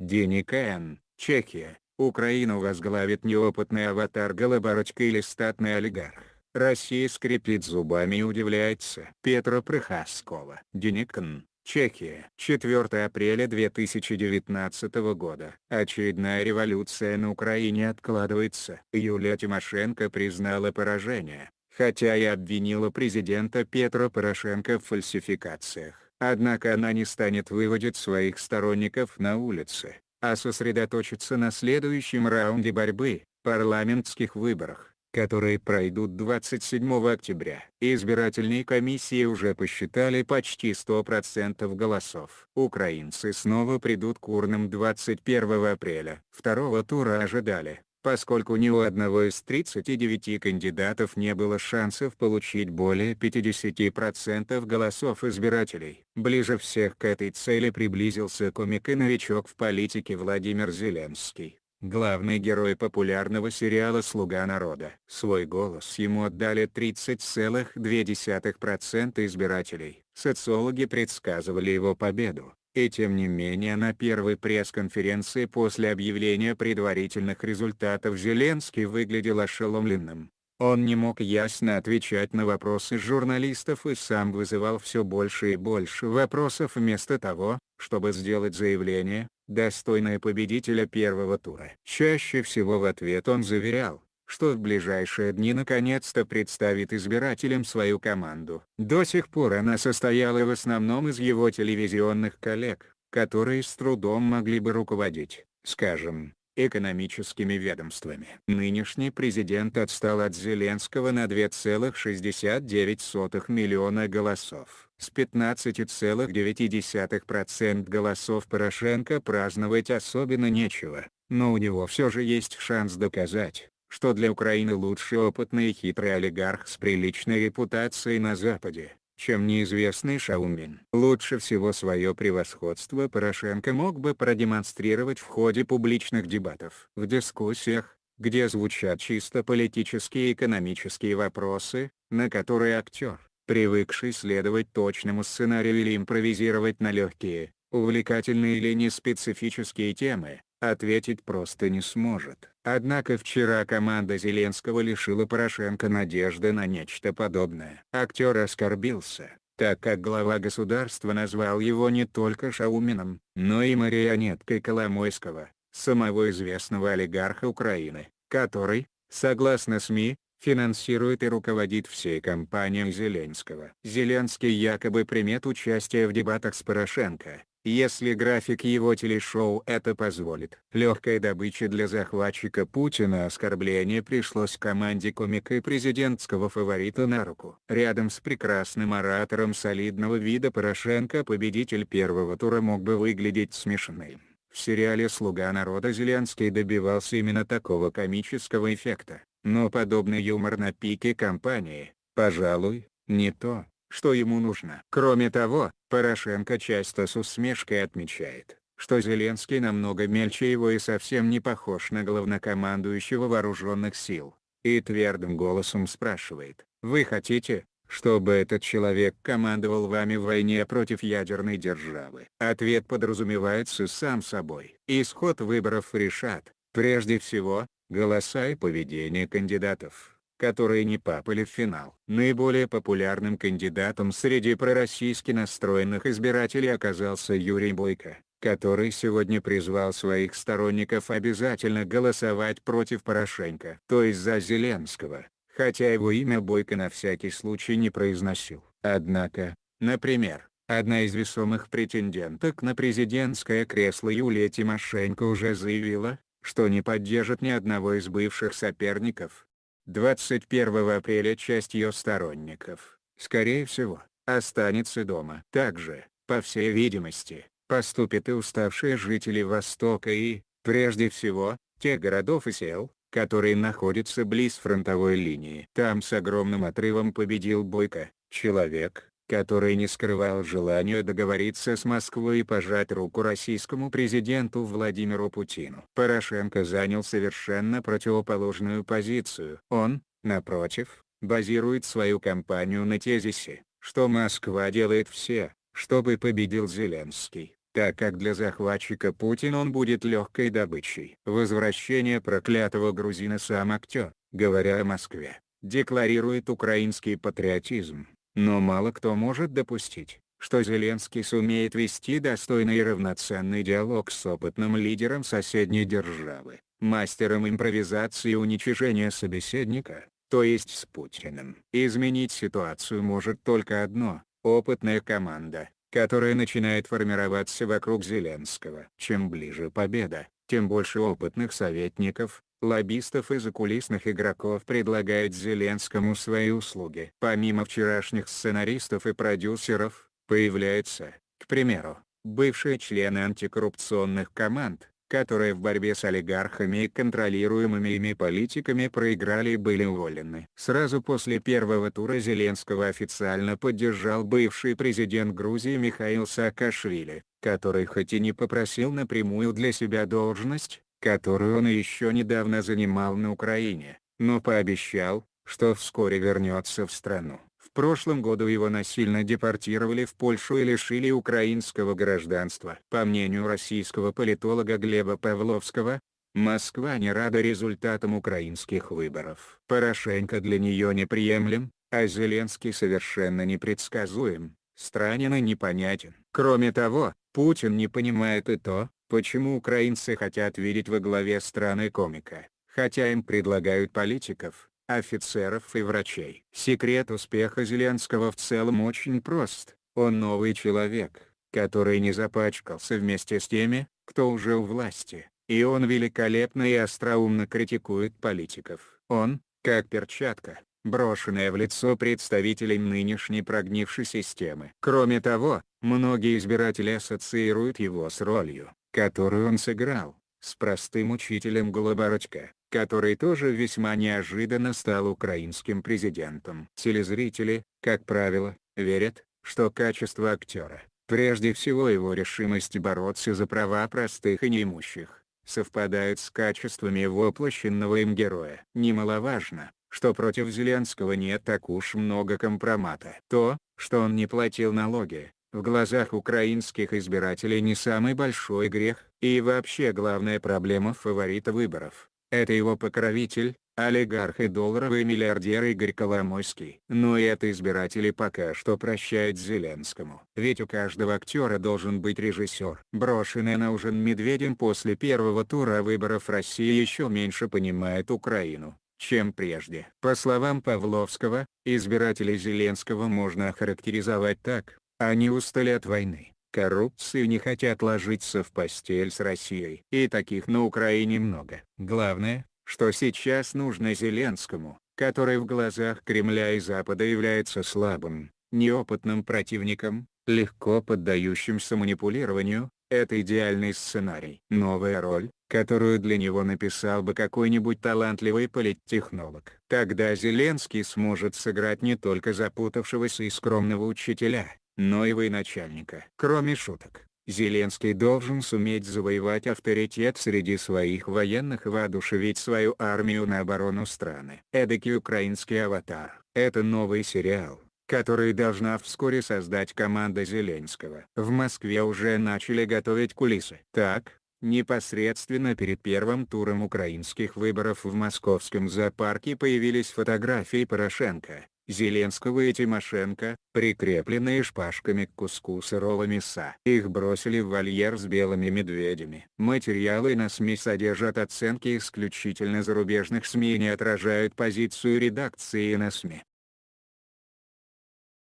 Деник Н., Чехия. Украину возглавит неопытный аватар-голобородька или статный олигарх. Россия скрипит зубами и удивляется. Петра Прохаскова. Деник Н., Чехия. 4 апреля 2019 года. Очередная революция на Украине откладывается. Юлия Тимошенко признала поражение, хотя и обвинила президента Петра Порошенко в фальсификациях. Однако она не станет выводить своих сторонников на улицы, а сосредоточится на следующем раунде борьбы – парламентских выборах, которые пройдут 27 октября. Избирательные комиссии уже посчитали почти 100% голосов. Украинцы снова придут к урнам 21 апреля. Второго тура ожидали, поскольку ни у одного из 39 кандидатов не было шансов получить более 50% голосов избирателей. Ближе всех к этой цели приблизился комик и новичок в политике Владимир Зеленский, главный герой популярного сериала «Слуга народа». Свой голос ему отдали 30,2% избирателей. Социологи предсказывали его победу. И тем не менее на первой пресс-конференции после объявления предварительных результатов Зеленский выглядел ошеломленным. Он не мог ясно отвечать на вопросы журналистов и сам вызывал все больше и больше вопросов вместо того, чтобы сделать заявление, достойное победителя первого тура. Чаще всего в ответ он заверял, что в ближайшие дни наконец-то представит избирателям свою команду. До сих пор она состояла в основном из его телевизионных коллег, которые с трудом могли бы руководить, скажем, экономическими ведомствами. Нынешний президент отстал от Зеленского на 2,69 миллиона голосов. С 15,9% голосов Порошенко праздновать особенно нечего, но у него все же есть шанс доказать, что для Украины лучше опытный и хитрый олигарх с приличной репутацией на Западе, чем неизвестный Шаумин. Лучше всего свое превосходство Порошенко мог бы продемонстрировать в ходе публичных дебатов. В дискуссиях, где звучат чисто политические и экономические вопросы, на которые актер, привыкший следовать точному сценарию или импровизировать на легкие, увлекательные или неспецифические темы, ответить просто не сможет. Однако вчера команда Зеленского лишила Порошенко надежды на нечто подобное. Актер оскорбился, так как глава государства назвал его не только Шаумином, но и марионеткой Коломойского, самого известного олигарха Украины, который, согласно СМИ, финансирует и руководит всей кампанией Зеленского. Зеленский якобы примет участие в дебатах с Порошенко, если график его телешоу это позволит. Легкая добыча для захватчика Путина. Оскорбление пришлось команде комика и президентского фаворита на руку. Рядом с прекрасным оратором солидного вида Порошенко победитель первого тура мог бы выглядеть смешным. В сериале «Слуга народа» Зеленский добивался именно такого комического эффекта. Но подобный юмор на пике кампании, пожалуй, не то, что ему нужно. Кроме того, Порошенко часто с усмешкой отмечает, что Зеленский намного мельче его и совсем не похож на главнокомандующего вооруженных сил, и твердым голосом спрашивает: «Вы хотите, чтобы этот человек командовал вами в войне против ядерной державы?» Ответ подразумевается сам собой. Исход выборов решат, прежде всего, голоса и поведение кандидатов, которые не попали в финал. Наиболее популярным кандидатом среди пророссийски настроенных избирателей оказался Юрий Бойко, который сегодня призвал своих сторонников обязательно голосовать против Порошенко, то есть за Зеленского, хотя его имя Бойко на всякий случай не произносил. Однако, например, одна из весомых претенденток на президентское кресло Юлия Тимошенко уже заявила, что не поддержит ни одного из бывших соперников. 21 апреля часть ее сторонников, скорее всего, останется дома. Также, по всей видимости, поступят и уставшие жители Востока и, прежде всего, тех городов и сел, которые находятся близ фронтовой линии. Там с огромным отрывом победил Бойко, человек, который не скрывал желания договориться с Москвой и пожать руку российскому президенту Владимиру Путину. Порошенко занял совершенно противоположную позицию. Он, напротив, базирует свою кампанию на тезисе, что Москва делает все, чтобы победил Зеленский. так как для захватчика Путина он будет легкой добычей. Возвращение проклятого грузина сам актер, говоря о Москве, декларирует украинский патриотизм, но мало кто может допустить, что Зеленский сумеет вести достойный и равноценный диалог с опытным лидером соседней державы, мастером импровизации и уничижения собеседника, то есть с Путиным. Изменить ситуацию может только одно – опытная команда, которая начинает формироваться вокруг Зеленского. Чем ближе победа, тем больше опытных советников, лоббистов и закулисных игроков предлагают Зеленскому свои услуги. Помимо вчерашних сценаристов и продюсеров, появляются, к примеру, бывшие члены антикоррупционных команд, которые в борьбе с олигархами и контролируемыми ими политиками проиграли и были уволены. Сразу после первого тура Зеленского официально поддержал бывший президент Грузии Михаил Саакашвили, который хоть и не попросил напрямую для себя должность, которую он еще недавно занимал на Украине, но пообещал, что вскоре вернется в страну. В прошлом году его насильно депортировали в Польшу и лишили украинского гражданства. По мнению российского политолога Глеба Павловского, Москва не рада результатам украинских выборов. Порошенко для нее неприемлем, а Зеленский совершенно непредсказуем, странен и непонятен. Кроме того, Путин не понимает и то, почему украинцы хотят видеть во главе страны комика, хотя им предлагают политиков, офицеров и врачей. Секрет успеха Зеленского в целом очень прост: он новый человек, который не запачкался вместе с теми, кто уже у власти, и он великолепно и остроумно критикует политиков. Он, как перчатка, брошенная в лицо представителям нынешней прогнившей системы. Кроме того, многие избиратели ассоциируют его с ролью, которую он сыграл, с простым учителем Голобородько, который тоже весьма неожиданно стал украинским президентом. Телезрители, как правило, верят, что качество актера, прежде всего его решимость бороться за права простых и неимущих, совпадают с качествами воплощенного им героя. Немаловажно, что против Зеленского нет так уж много компромата. То, что он не платил налоги, в глазах украинских избирателей не самый большой грех, и вообще главная проблема фаворита выборов – это его покровитель, олигарх и долларовый миллиардер Игорь Коломойский. Но и это избиратели пока что прощают Зеленскому. Ведь у каждого актера должен быть режиссер. Брошенная на ужин Медведем после первого тура выборов Россия еще меньше понимает Украину, чем прежде. По словам Павловского, избирателей Зеленского можно охарактеризовать так: они устали от войны, коррупции и не хотят ложиться в постель с Россией. И таких на Украине много. Главное, что сейчас нужно Зеленскому, который в глазах Кремля и Запада является слабым, неопытным противником, легко поддающимся манипулированию, это идеальный сценарий. Новая роль, которую для него написал бы какой-нибудь талантливый политтехнолог. Тогда Зеленский сможет сыграть не только запутавшегося и скромного учителя, но и военачальника. Кроме шуток, Зеленский должен суметь завоевать авторитет среди своих военных и воодушевить свою армию на оборону страны. Эдакий украинский аватар – это новый сериал, который должна вскоре создать команда Зеленского. В Москве уже начали готовить кулисы. Так, непосредственно перед первым туром украинских выборов в московском зоопарке появились фотографии Порошенко, Зеленского и Тимошенко, прикрепленные шпажками к куску сырого мяса. Их бросили в вольер с белыми медведями. Материалы на СМИ содержат оценки исключительно зарубежных СМИ и не отражают позицию редакции на СМИ.